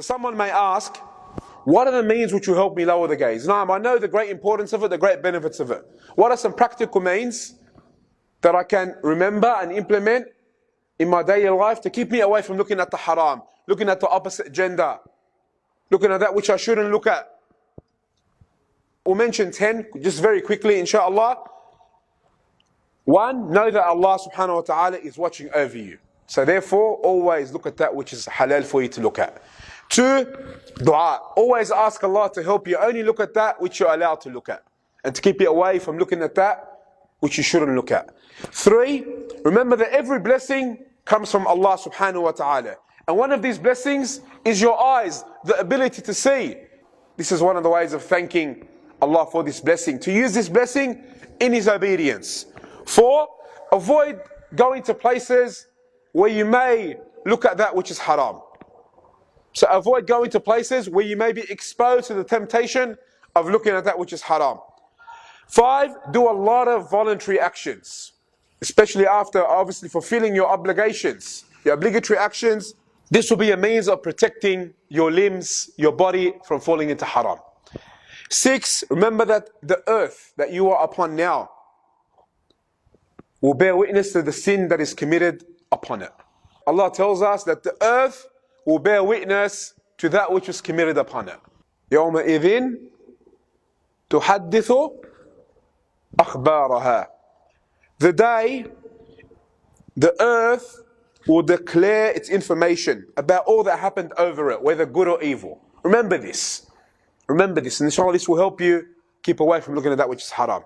Someone may ask, what are the means which will help me lower the gaze? Now, I know the great importance of it, the great benefits of it. What are some practical means that I can remember and implement in my daily life to keep me away from looking at the haram, looking at the opposite gender, looking at that which I shouldn't look at? We'll mention 10 just very quickly, inshallah. One, know that Allah subhanahu wa ta'ala is watching over you. So therefore, always look at that which is halal for you to look at. Two, dua. Always ask Allah to help you only look at that which you're allowed to look at, and to keep you away from looking at that which you shouldn't look at. Three, remember that every blessing comes from Allah subhanahu wa ta'ala. And one of these blessings is your eyes, the ability to see. This is one of the ways of thanking Allah for this blessing, to use this blessing in His obedience. Four, avoid going to places where you may look at that which is haram. So avoid going to places where you may be exposed to the temptation of looking at that which is haram. Five, do a lot of voluntary actions, especially after obviously fulfilling your obligations, your obligatory actions. This will be a means of protecting your limbs, your body from falling into haram. Six, remember that the earth that you are upon now will bear witness to the sin that is committed upon it. Allah tells us that the earth will bear witness to that which was committed upon it. يَوْمَئِذٍ تُحَدِّثُ أَخْبَارَهَا. The day the earth will declare its information about all that happened over it, whether good or evil. Remember this. Remember this, and inshallah this will help you keep away from looking at that which is haram.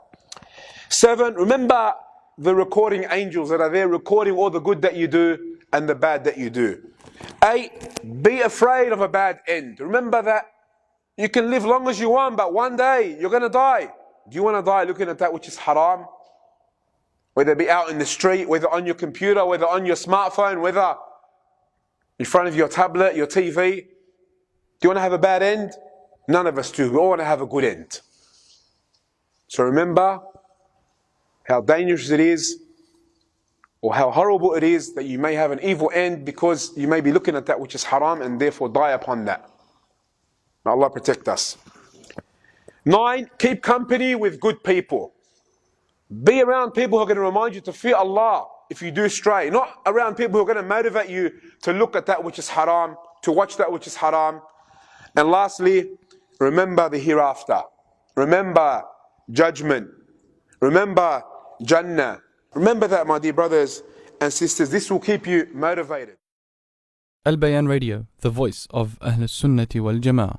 Seven, remember the recording angels that are there recording all the good that you do and the bad that you do. Eight, be afraid of a bad end. Remember that you can live long as you want, but one day you're going to die. Do you want to die looking at that which is haram? Whether it be out in the street, whether on your computer, whether on your smartphone, whether in front of your tablet, your TV. Do you want to have a bad end? None of us do. We all want to have a good end. So remember how dangerous it is, or how horrible it is that you may have an evil end because you may be looking at that which is haram and therefore die upon that. May Allah protect us. 9, keep company with good people. Be around people who are going to remind you to fear Allah if you do stray. Not around people who are going to motivate you to look at that which is haram, to watch that which is haram. And lastly, remember the hereafter. Remember judgment. Remember Jannah. Remember that, my dear brothers and sisters. This will keep you motivated. Albayan Radio, the voice of Ahl Sunnati wal Jama'ah.